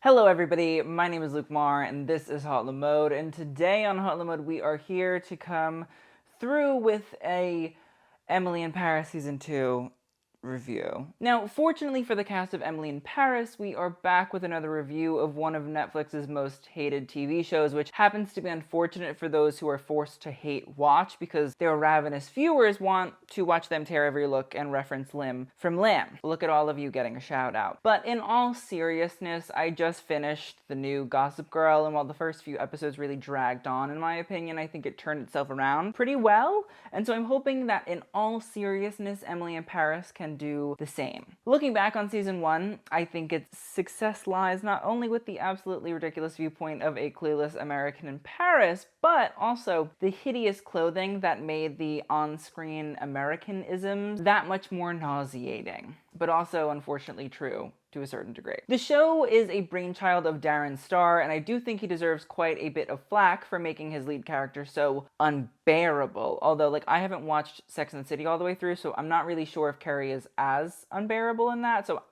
Hello everybody, my name is Luke Marr and this is Hot Mode, and today on Hot Mode we are here to come through with a Emily in Paris Season 2 review. Now, fortunately for the cast of Emily in Paris, we are back with another review of one of Netflix's most hated TV shows, which happens to be unfortunate for those who are forced to hate watch because their ravenous viewers want to watch them tear every look and reference limb from limb. Look at all of you getting a shout out. But in all seriousness, I just finished the new Gossip Girl, and while the first few episodes really dragged on, in my opinion, I think it turned itself around pretty well. And so I'm hoping that in all seriousness, Emily in Paris can do the same. Looking back on season 1, I think its success lies not only with the absolutely ridiculous viewpoint of a clueless American in Paris, but also the hideous clothing that made the on-screen Americanisms that much more nauseating, but also unfortunately true to a certain degree. The show is a brainchild of Darren Star, and I do think he deserves quite a bit of flack for making his lead character so unbearable. Although, I haven't watched Sex and the City all the way through, so I'm not really sure if Carrie is as unbearable in that, so,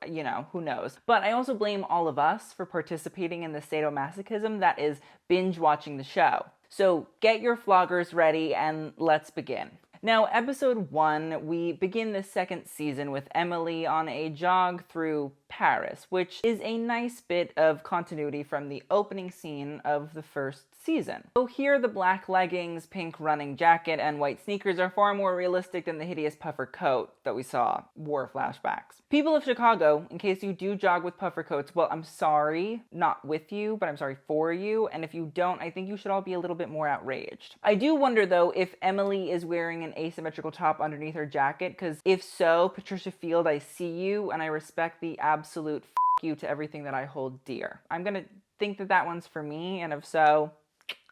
who knows. But I also blame all of us for participating in the sadomasochism that is binge watching the show. So get your floggers ready and let's begin. Now, episode 1, we begin the second season with Emily on a jog through Paris, which is a nice bit of continuity from the opening scene of the first season. So here the black leggings, pink running jacket, and white sneakers are far more realistic than the hideous puffer coat that we saw war flashbacks. People of Chicago, in case you do jog with puffer coats, well, I'm sorry, not with you, but I'm sorry for you, and if you don't, I think you should all be a little bit more outraged. I do wonder, though, if Emily is wearing an asymmetrical top underneath her jacket, because if so, Patricia Field, I see you, and I respect the absolute f*** you to everything that I hold dear. I'm gonna think that that one's for me, and if so,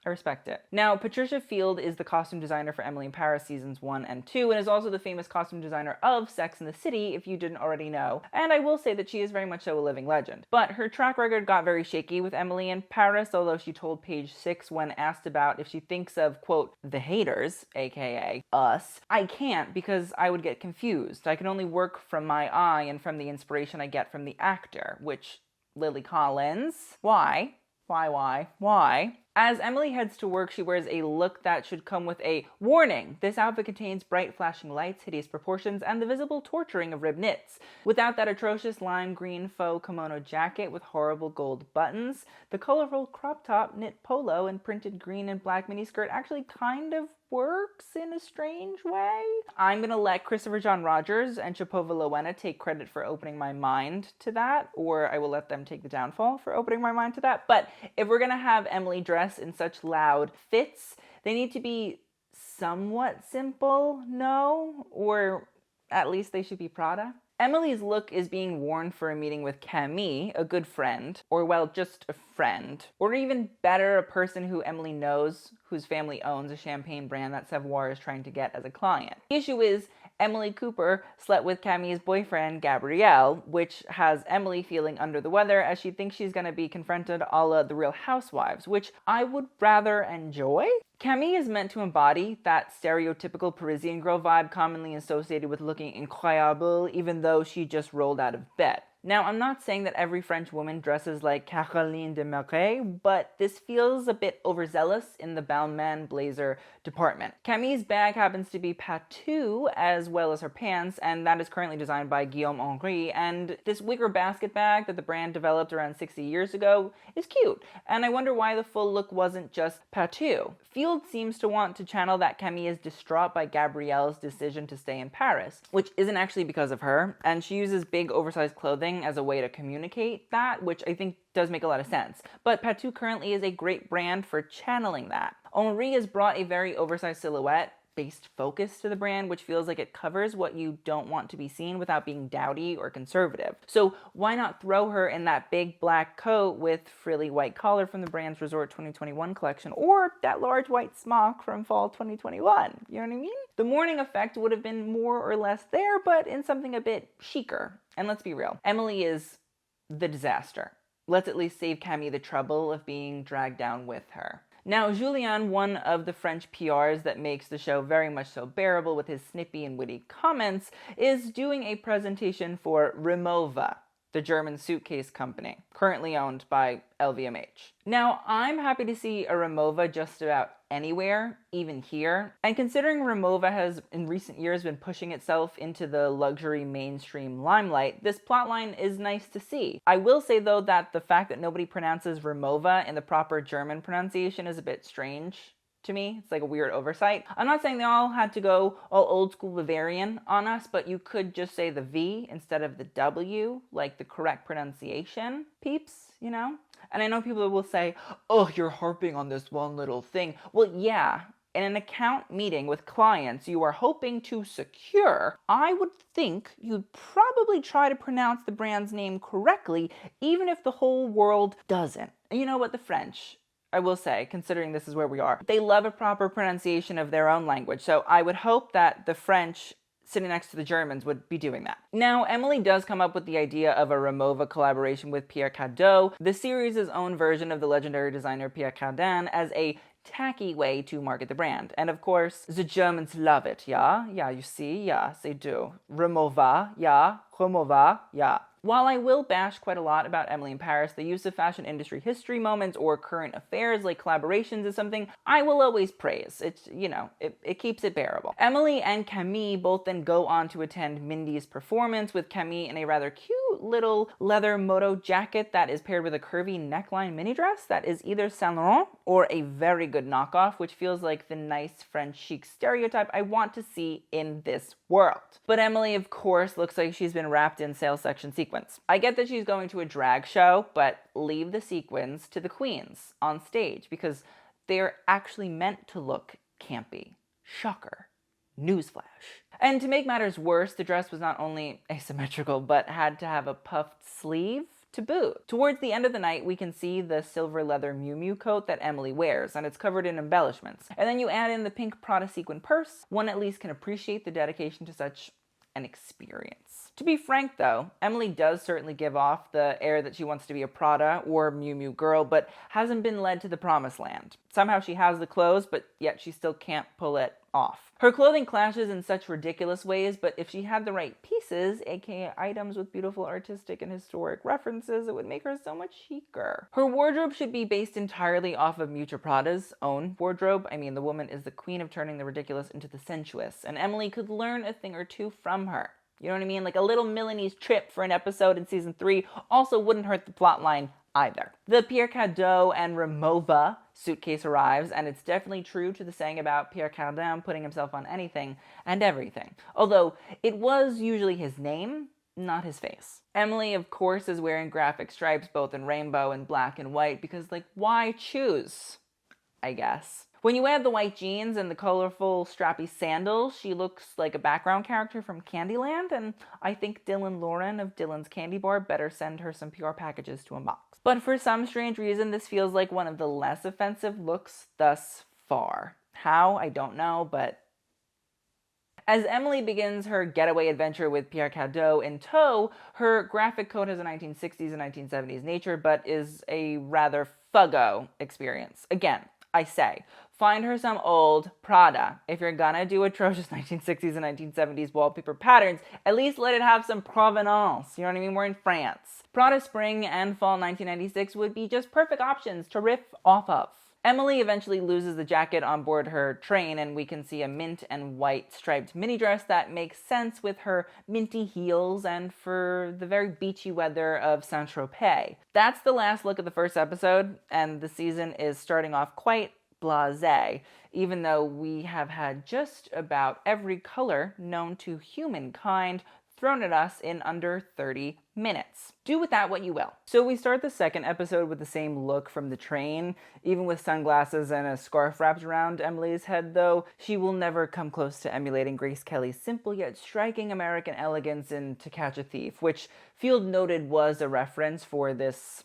I respect it. Now, Patricia Field is the costume designer for Emily in Paris seasons 1 and 2, and is also the famous costume designer of Sex and the City, if you didn't already know. And I will say that she is very much so a living legend. But her track record got very shaky with Emily in Paris, although she told Page 6 when asked about if she thinks of, quote, the haters, aka us, I can't because I would get confused. I can only work from my eye and from the inspiration I get from the actor, which, Lily Collins, why? As Emily heads to work, she wears a look that should come with a warning. This outfit contains bright flashing lights, hideous proportions, and the visible torturing of rib knits. Without that atrocious lime green faux kimono jacket with horrible gold buttons, the colorful crop top, knit polo, and printed green and black miniskirt actually kind of works in a strange way. I'm gonna let Christopher John Rogers and Chapova Lowena take credit for opening my mind to that, or I will let them take the downfall for opening my mind to that. But if we're gonna have Emily dress in such loud fits, they need to be somewhat simple, no? Or at least they should be Prada. Emily's look is being worn for a meeting with Camille, a good friend, or well, just a friend, or even better, a person who Emily knows, whose family owns a champagne brand that Savoir is trying to get as a client. The issue is, Emily Cooper slept with Camille's boyfriend, Gabrielle, which has Emily feeling under the weather as she thinks she's gonna be confronted a la The Real Housewives, which I would rather enjoy. Camille is meant to embody that stereotypical Parisian girl vibe commonly associated with looking incroyable, even though she just rolled out of bed. Now, I'm not saying that every French woman dresses like Caroline de Marais, but this feels a bit overzealous in the Balmain blazer department. Camille's bag happens to be Patou, as well as her pants, and that is currently designed by Guillaume Henry, and this wicker basket bag that the brand developed around 60 years ago is cute, and I wonder why the full look wasn't just Patou. Field seems to want to channel that Camille is distraught by Gabrielle's decision to stay in Paris, which isn't actually because of her, and she uses big oversized clothing as a way to communicate that, which I think does make a lot of sense. But Patou currently is a great brand for channeling that. Henri has brought a very oversized silhouette-based focus to the brand, which feels like it covers what you don't want to be seen without being dowdy or conservative. So why not throw her in that big black coat with frilly white collar from the brand's Resort 2021 collection, or that large white smock from Fall 2021? You know what I mean? The morning effect would have been more or less there, but in something a bit chicer. And let's be real, Emily is the disaster. Let's at least save Camille the trouble of being dragged down with her. Now, Julien, one of the French PRs that makes the show very much so bearable with his snippy and witty comments, is doing a presentation for Remova, the German suitcase company, currently owned by LVMH. Now, I'm happy to see a Rimowa just about anywhere, even here. And considering Rimowa has in recent years been pushing itself into the luxury mainstream limelight, this plotline is nice to see. I will say though that the fact that nobody pronounces Rimowa in the proper German pronunciation is a bit strange to me. It's like a weird oversight. I'm not saying they all had to go all old school Bavarian on us, but you could just say the V instead of the W, like the correct pronunciation, peeps, you know? And I know people will say, oh, you're harping on this one little thing. Well, yeah, in an account meeting with clients you are hoping to secure, I would think you'd probably try to pronounce the brand's name correctly, even if the whole world doesn't. And you know what, the French, I will say, considering this is where we are, they love a proper pronunciation of their own language, so I would hope that the French sitting next to the Germans would be doing that. Now, Emily does come up with the idea of a Rimowa collaboration with Pierre Cardin, the series' own version of the legendary designer Pierre Cardin, as a tacky way to market the brand. And of course, the Germans love it, yeah? Yeah, you see? Yes, they do. Rimowa, yeah. Rimowa, yeah. While I will bash quite a lot about Emily in Paris, the use of fashion industry history moments or current affairs like collaborations is something I will always praise. It's, you know, it keeps it bearable. Emily and Camille both then go on to attend Mindy's performance, with Camille in a rather cute little leather moto jacket that is paired with a curvy neckline mini dress that is either Saint Laurent or a very good knockoff, which feels like the nice French chic stereotype I want to see in this world. But Emily, of course, looks like she's been wrapped in sales section sequins. I get that she's going to a drag show, but leave the sequins to the queens on stage because they're actually meant to look campy. Shocker. Newsflash. And to make matters worse, the dress was not only asymmetrical, but had to have a puffed sleeve to boot. Towards the end of the night, we can see the silver leather Miu Miu coat that Emily wears, and it's covered in embellishments. And then you add in the pink Prada sequin purse, one at least can appreciate the dedication to such an experience. To be frank though, Emily does certainly give off the air that she wants to be a Prada or Miu Miu girl, but hasn't been led to the promised land. Somehow she has the clothes, but yet she still can't pull it off. Her clothing clashes in such ridiculous ways, but if she had the right pieces, aka items with beautiful artistic and historic references, it would make her so much chicer. Her wardrobe should be based entirely off of Miuccia Prada's own wardrobe. I mean, the woman is the queen of turning the ridiculous into the sensuous, and Emily could learn a thing or two from her. You know what I mean? Like a little Milanese trip for an episode in season 3 also wouldn't hurt the plotline either. The Pierre Cardin and Rimowa suitcase arrives, and it's definitely true to the saying about Pierre Cardin putting himself on anything and everything. Although it was usually his name, not his face. Emily, of course, is wearing graphic stripes both in rainbow and black and white because, like, why choose? I guess. When you add the white jeans and the colorful strappy sandals, she looks like a background character from Candyland, and I think Dylan Lauren of Dylan's Candy Bar better send her some PR packages to unbox. But for some strange reason, this feels like one of the less offensive looks thus far. How? I don't know, but as Emily begins her getaway adventure with Pierre Cardin in tow, her graphic coat has a 1960s and 1970s nature, but is a rather fuggo experience. Again, I say, find her some old Prada. If you're gonna do atrocious 1960s and 1970s wallpaper patterns, at least let it have some provenance. You know what I mean? We're in France. Prada Spring and Fall 1996 would be just perfect options to riff off of. Emily eventually loses the jacket on board her train, and we can see a mint and white striped mini dress that makes sense with her minty heels and for the very beachy weather of Saint-Tropez. That's the last look of the first episode, and the season is starting off quite blasé, even though we have had just about every color known to humankind thrown at us in under 30 minutes. Do with that what you will. So we start the second episode with the same look from the train, even with sunglasses and a scarf wrapped around Emily's head, though she will never come close to emulating Grace Kelly's simple yet striking American elegance in To Catch a Thief, which Field noted was a reference for this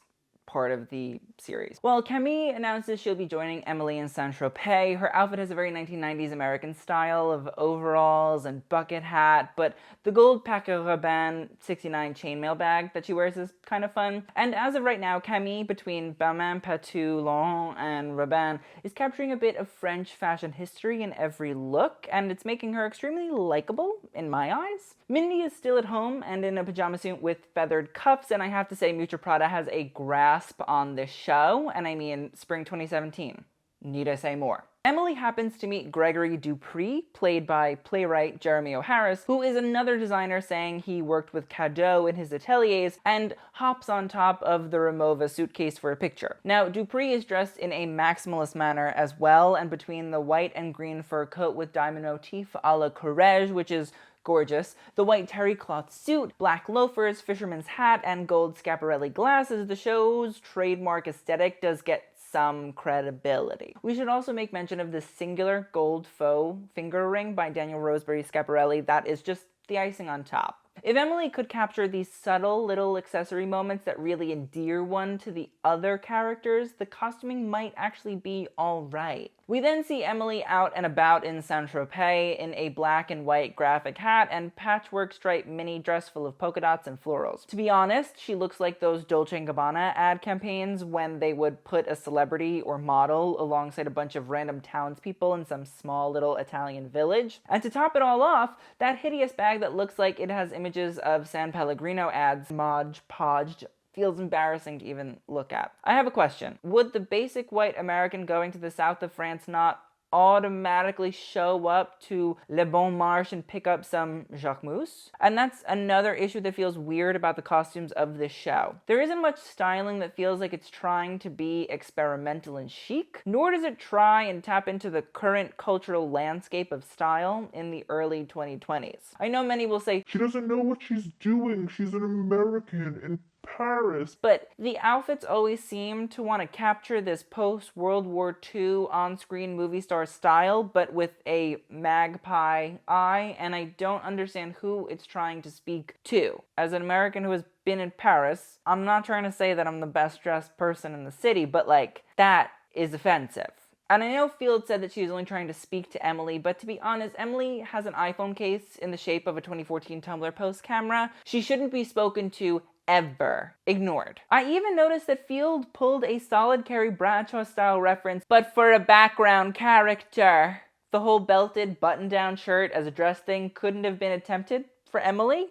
part of the series. Well, Camille announces she'll be joining Emily in Saint-Tropez. Her outfit has a very 1990s American style of overalls and bucket hat, but the gold Paco Rabanne 69 chainmail bag that she wears is kind of fun. And as of right now, Camille, between Balmain, Patou, Laurent, and Rabanne, is capturing a bit of French fashion history in every look, and it's making her extremely likable in my eyes. Mindy is still at home and in a pajama suit with feathered cuffs, and I have to say Miu Prada has a grasp on this show, and I mean spring 2017. Need I say more? Emily happens to meet Gregory Dupree, played by playwright Jeremy O'Harris, who is another designer saying he worked with Cadeau in his ateliers, and hops on top of the Remova suitcase for a picture. Now, Dupree is dressed in a maximalist manner as well, and between the white and green fur coat with diamond motif a la Courrèges, which is gorgeous, the white terry cloth suit, black loafers, fisherman's hat, and gold Schiaparelli glasses, the show's trademark aesthetic does get some credibility. We should also make mention of the singular gold faux finger ring by Daniel Roseberry Schiaparelli that is just the icing on top. If Emily could capture these subtle little accessory moments that really endear one to the other characters, the costuming might actually be alright. We then see Emily out and about in Saint-Tropez in a black and white graphic hat and patchwork striped mini dress full of polka dots and florals. To be honest, she looks like those Dolce & Gabbana ad campaigns when they would put a celebrity or model alongside a bunch of random townspeople in some small little Italian village. And to top it all off, that hideous bag that looks like it has images of San Pellegrino ads Mod Podged feels embarrassing to even look at. I have a question. Would the basic white American going to the south of France not automatically show up to Le Bon Marché and pick up some Jacquemus? And that's another issue that feels weird about the costumes of this show. There isn't much styling that feels like it's trying to be experimental and chic, nor does it try and tap into the current cultural landscape of style in the early 2020s. I know many will say, she doesn't know what she's doing, she's an American in Paris. But the outfits always seem to want to capture this post-World War II on-screen movie star style, but with a magpie eye, and I don't understand who it's trying to speak to. As an American who has been in Paris, I'm not trying to say that I'm the best dressed person in the city, but like, that is offensive. And I know Field said that she was only trying to speak to Emily, but to be honest, Emily has an iPhone case in the shape of a 2014 Tumblr post camera. She shouldn't be spoken to ever. Ignored. I even noticed that Field pulled a solid Carrie Bradshaw style reference, but for a background character. The whole belted button-down shirt as a dress thing couldn't have been attempted for Emily?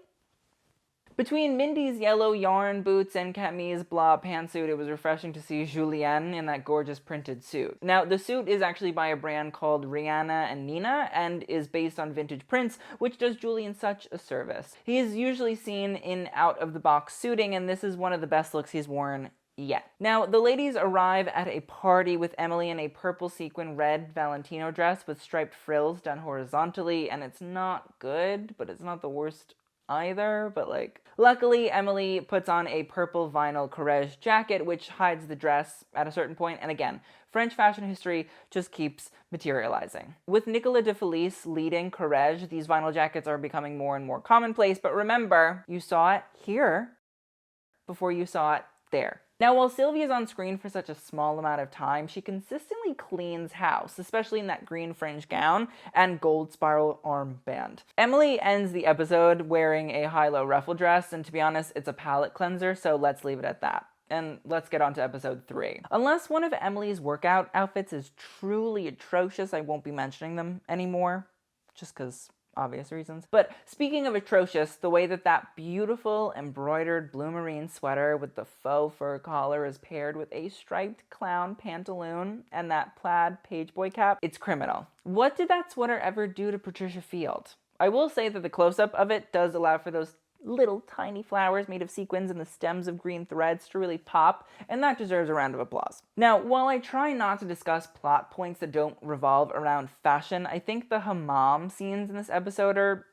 Between Mindy's yellow yarn boots and Camille's blah pantsuit, it was refreshing to see Julien in that gorgeous printed suit. Now, the suit is actually by a brand called Rihanna and Nina and is based on vintage prints, which does Julien such a service. He is usually seen in out-of-the-box suiting, and this is one of the best looks he's worn yet. Now, the ladies arrive at a party with Emily in a purple sequin red Valentino dress with striped frills done horizontally, and it's not good, but it's not the worst either, but like, luckily Emily puts on a purple vinyl Courrèges jacket which hides the dress at a certain point, and again, French fashion history just keeps materializing. With Nicolas de Felice leading Courrèges, these vinyl jackets are becoming more and more commonplace, but remember, you saw it here before you saw it there. Now, while Sylvie is on screen for such a small amount of time, she consistently cleans house, especially in that green fringe gown and gold spiral armband. Emily ends the episode wearing a high-low ruffle dress, and to be honest, it's a palette cleanser, so let's leave it at that. And let's get on to episode 3. Unless one of Emily's workout outfits is truly atrocious, I won't be mentioning them anymore, just because obvious reasons. But speaking of atrocious, the way that beautiful embroidered blue marine sweater with the faux fur collar is paired with a striped clown pantaloon and that plaid pageboy cap, it's criminal. What did that sweater ever do to Patricia Field? I will say that the close-up of it does allow for those little tiny flowers made of sequins and the stems of green threads to really pop, and that deserves a round of applause. Now, while I try not to discuss plot points that don't revolve around fashion, I think the hammam scenes in this episode are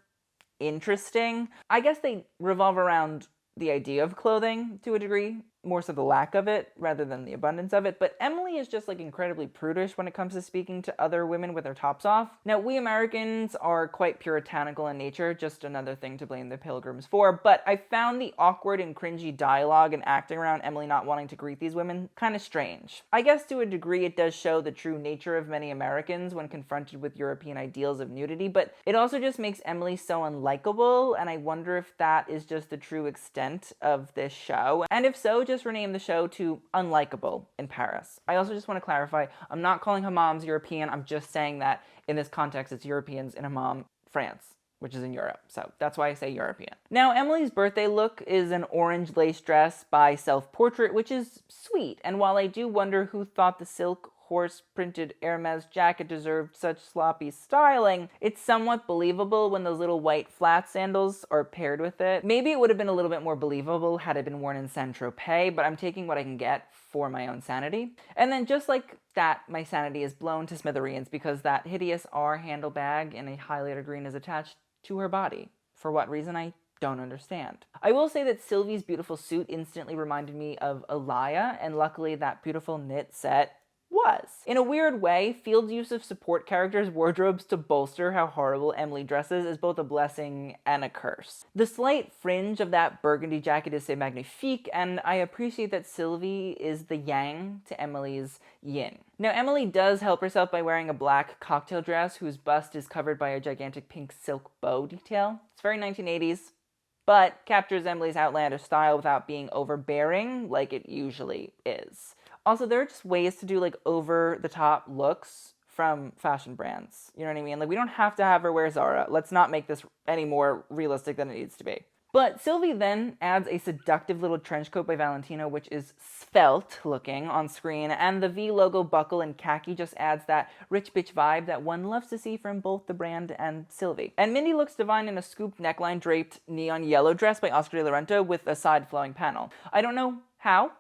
interesting. I guess they revolve around the idea of clothing to a degree, more so the lack of it rather than the abundance of it. But Emily is just like incredibly prudish when it comes to speaking to other women with their tops off. Now, we Americans are quite puritanical in nature, just another thing to blame the Pilgrims for, but I found the awkward and cringy dialogue and acting around Emily not wanting to greet these women kind of strange. I guess to a degree it does show the true nature of many Americans when confronted with European ideals of nudity, but it also just makes Emily so unlikable, and I wonder if that is just the true extent of this show. And if so, just rename the show to Unlikable in Paris. I also just want to clarify, I'm not calling Hammams European, I'm just saying that in this context it's Europeans in Hammam, France, which is in Europe. So that's why I say European. Now, Emily's birthday look is an orange lace dress by Self Portrait, which is sweet. And while I do wonder who thought the silk horse-printed Hermes jacket deserved such sloppy styling, it's somewhat believable when those little white flat sandals are paired with it. Maybe it would have been a little bit more believable had it been worn in Saint-Tropez, but I'm taking what I can get for my own sanity. And then just like that, my sanity is blown to smithereens because that hideous R handle bag in a highlighter green is attached to her body. For what reason, I don't understand. I will say that Sylvie's beautiful suit instantly reminded me of Alaya, and luckily that beautiful knit set was. In a weird way, Field's use of support characters' wardrobes to bolster how horrible Emily dresses is both a blessing and a curse. The slight fringe of that burgundy jacket is c'est magnifique, and I appreciate that Sylvie is the yang to Emily's yin. Now, Emily does help herself by wearing a black cocktail dress whose bust is covered by a gigantic pink silk bow detail. It's very 1980s, but captures Emily's outlandish style without being overbearing like it usually is. Also, there are just ways to do like over-the-top looks from fashion brands. You know what I mean? Like, we don't have to have her wear Zara. Let's not make this any more realistic than it needs to be. But Sylvie then adds a seductive little trench coat by Valentino, which is svelte looking on screen, and the V logo buckle in khaki just adds that rich bitch vibe that one loves to see from both the brand and Sylvie. And Mindy looks divine in a scooped neckline draped neon yellow dress by Oscar de la Renta with a side flowing panel. I don't know how,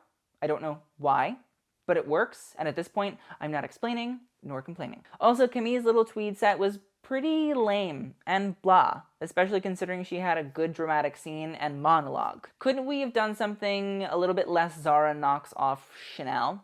I don't know why, but it works, and at this point, I'm not explaining nor complaining. Also, Camille's little tweed set was pretty lame and blah, especially considering she had a good dramatic scene and monologue. Couldn't we have done something a little bit less Zara knocks off Chanel?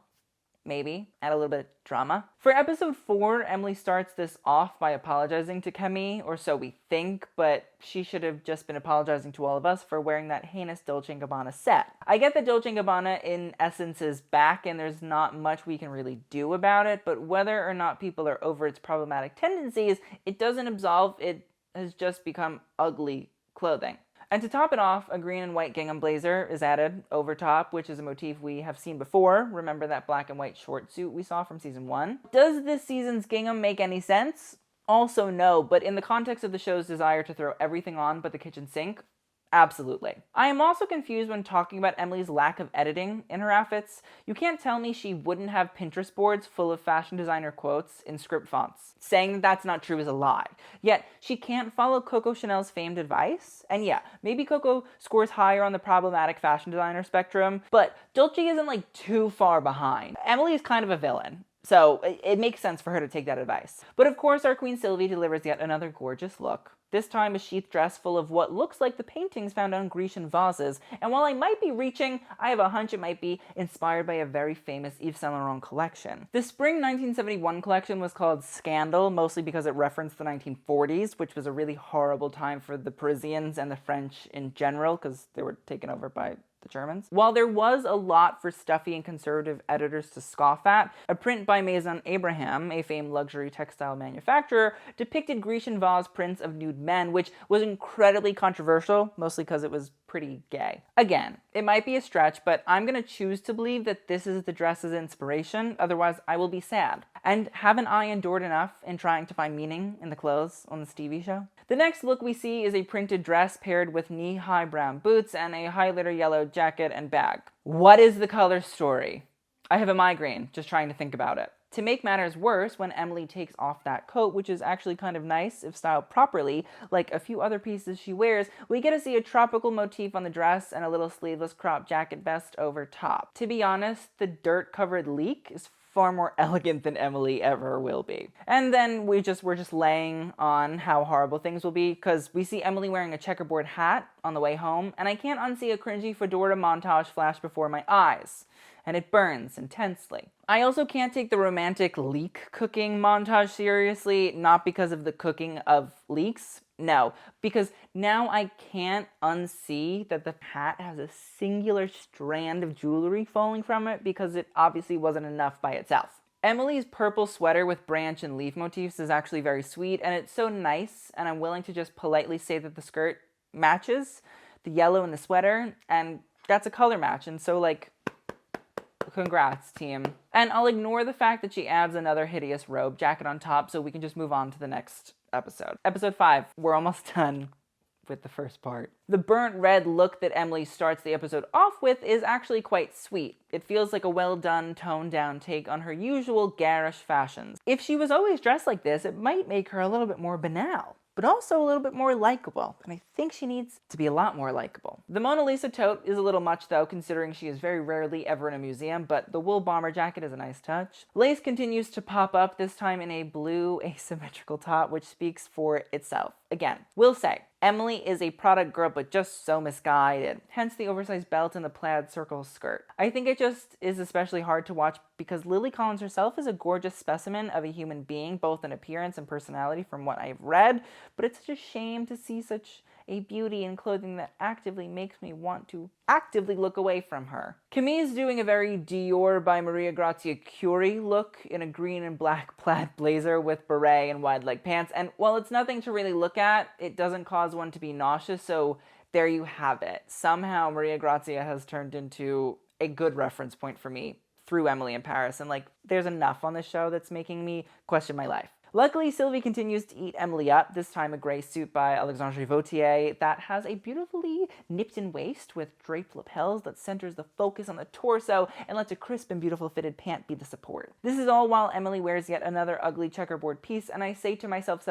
Maybe. Add a little bit of drama. For episode 4, Emily starts this off by apologizing to Camille, or so we think, but she should have just been apologizing to all of us for wearing that heinous Dolce & Gabbana set. I get that Dolce & Gabbana in essence is back and there's not much we can really do about it, but whether or not people are over its problematic tendencies, it doesn't absolve it has just become ugly clothing. And to top it off, a green and white gingham blazer is added over top, which is a motif we have seen before. Remember that black and white short suit we saw from season 1? Does this season's gingham make any sense? Also no, but in the context of the show's desire to throw everything on but the kitchen sink, absolutely. I am also confused when talking about Emily's lack of editing in her outfits. You can't tell me she wouldn't have Pinterest boards full of fashion designer quotes in script fonts. Saying that that's not true is a lie. Yet, she can't follow Coco Chanel's famed advice. And yeah, maybe Coco scores higher on the problematic fashion designer spectrum, but Dolce isn't like too far behind. Emily is kind of a villain, so it makes sense for her to take that advice. But of course, our Queen Sylvie delivers yet another gorgeous look. This time a sheath dress full of what looks like the paintings found on Grecian vases, and while I might be reaching, I have a hunch it might be inspired by a very famous Yves Saint Laurent collection. The spring 1971 collection was called Scandal, mostly because it referenced the 1940s, which was a really horrible time for the Parisians and the French in general, because they were taken over by the Germans. While there was a lot for stuffy and conservative editors to scoff at, a print by Maison Abraham, a famed luxury textile manufacturer, depicted Grecian vase prints of nude men, which was incredibly controversial, mostly because it was pretty gay. Again, it might be a stretch, but I'm gonna choose to believe that this is the dress's inspiration, otherwise I will be sad. And haven't I endured enough in trying to find meaning in the clothes on this TV show? The next look we see is a printed dress paired with knee-high brown boots and a highlighter yellow jacket and bag. What is the color story? I have a migraine just trying to think about it. To make matters worse, when Emily takes off that coat, which is actually kind of nice if styled properly, like a few other pieces she wears, we get to see a tropical motif on the dress and a little sleeveless crop jacket vest over top. To be honest, the dirt-covered leek is far more elegant than Emily ever will be. And then we're just laying on how horrible things will be, because we see Emily wearing a checkerboard hat on the way home, and I can't unsee a cringy fedora montage flash before my eyes, and it burns intensely. I also can't take the romantic leek cooking montage seriously, not because of the cooking of leeks, no, because now I can't unsee that the hat has a singular strand of jewelry falling from it, because it obviously wasn't enough by itself. Emily's purple sweater with branch and leaf motifs is actually very sweet, and it's so nice, and I'm willing to just politely say that the skirt matches the yellow in the sweater, and that's a color match, and so, like, congrats, team. And I'll ignore the fact that she adds another hideous robe jacket on top, so we can just move on to the next episode. Episode 5. We're almost done with the first part. The burnt red look that Emily starts the episode off with is actually quite sweet. It feels like a well-done, toned-down take on her usual garish fashions. If she was always dressed like this, it might make her a little bit more banal, but also a little bit more likable, and I think she needs to be a lot more likable. The Mona Lisa tote is a little much, though, considering she is very rarely ever in a museum, but the wool bomber jacket is a nice touch. Lace continues to pop up, this time in a blue asymmetrical top, which speaks for itself. Again, will say, Emily is a Prada girl, but just so misguided, hence the oversized belt and the plaid circle skirt. I think it just is especially hard to watch because Lily Collins herself is a gorgeous specimen of a human being, both in appearance and personality from what I've read, but it's such a shame to see such a beauty in clothing that actively makes me want to actively look away from her. Camille is doing a very Dior by Maria Grazia Curie look in a green and black plaid blazer with beret and wide leg pants, and while it's nothing to really look at, it doesn't cause one to be nauseous, so there you have it. Somehow Maria Grazia has turned into a good reference point for me through Emily in Paris, and like, there's enough on the show that's making me question my life. Luckily, Sylvie continues to eat Emily up, this time a gray suit by Alexandre Vautier that has a beautifully nipped-in waist with draped lapels that centers the focus on the torso and lets a crisp and beautiful fitted pant be the support. This is all while Emily wears yet another ugly checkerboard piece, and I say to myself,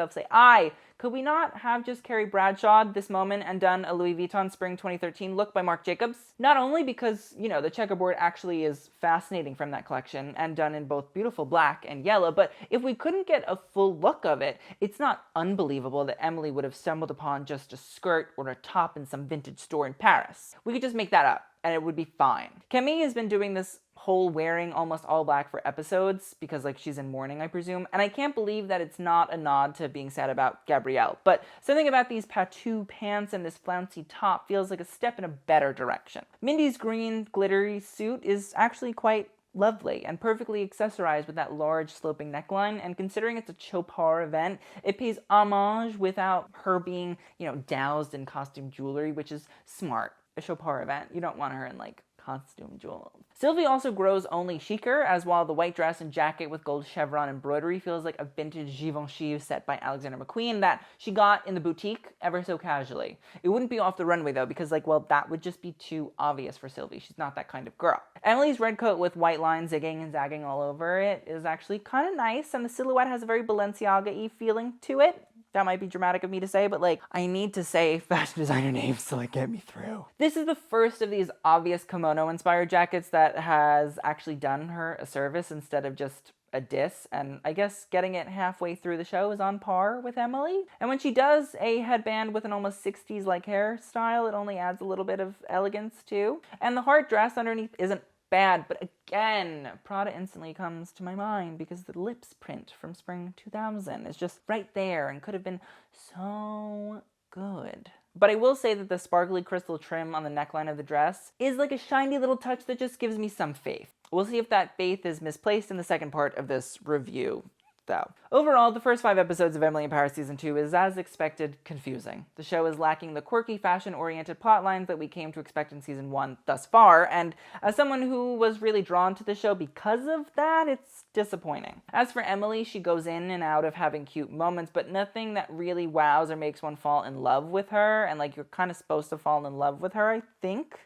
could we not have just Carrie Bradshaw'd this moment and done a Louis Vuitton Spring 2013 look by Marc Jacobs? Not only because, you know, the checkerboard actually is fascinating from that collection and done in both beautiful black and yellow, but if we couldn't get a full look of it, it's not unbelievable that Emily would have stumbled upon just a skirt or a top in some vintage store in Paris. We could just make that up, and it would be fine. Camille has been doing this whole wearing almost all black for episodes, because like she's in mourning, I presume, and I can't believe that it's not a nod to being sad about Gabrielle, but something about these patou pants and this flouncy top feels like a step in a better direction. Mindy's green glittery suit is actually quite lovely and perfectly accessorized with that large sloping neckline, and considering it's a chopard event, it pays homage without her being, you know, doused in costume jewelry, which is smart. A chopard event, you don't want her in like costume jewels. Sylvie also grows only chicer, as while the white dress and jacket with gold chevron embroidery feels like a vintage Givenchy set by Alexander McQueen that she got in the boutique ever so casually. It wouldn't be off the runway though, because like, well, that would just be too obvious for Sylvie. She's not that kind of girl. Emily's red coat with white lines zigging and zagging all over it is actually kind of nice, and the silhouette has a very Balenciaga-y feeling to it. That might be dramatic of me to say, but like, I need to say fashion designer names to like get me through. This is the first of these obvious kimono-inspired jackets that has actually done her a service instead of just a diss, and I guess getting it halfway through the show is on par with Emily. And when she does a headband with an almost 60s-like hairstyle, it only adds a little bit of elegance too. And the heart dress underneath isn't bad, but again, Prada instantly comes to my mind because the lips print from spring 2000 is just right there and could have been so good. But I will say that the sparkly crystal trim on the neckline of the dress is like a shiny little touch that just gives me some faith. We'll see if that faith is misplaced in the second part of this review, though. Overall, the first 5 episodes of Emily in Paris Season 2 is, as expected, confusing. The show is lacking the quirky, fashion-oriented plotlines that we came to expect in Season 1 thus far, and as someone who was really drawn to the show because of that, it's disappointing. As for Emily, she goes in and out of having cute moments, but nothing that really wows or makes one fall in love with her, and like, you're kind of supposed to fall in love with her, I think.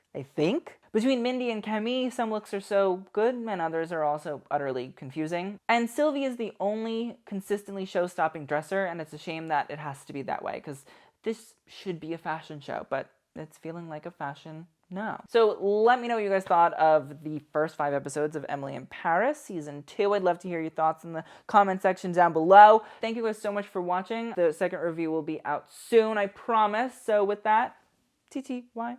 Between Mindy and Camille, some looks are so good and others are also utterly confusing. And Sylvie is the only consistently show-stopping dresser, and it's a shame that it has to be that way, because this should be a fashion show, but it's feeling like a fashion No. So let me know what you guys thought of the first 5 episodes of Emily in Paris Season 2. I'd love to hear your thoughts in the comment section down below. Thank you guys so much for watching. The second review will be out soon, I promise. So with that, TTYL.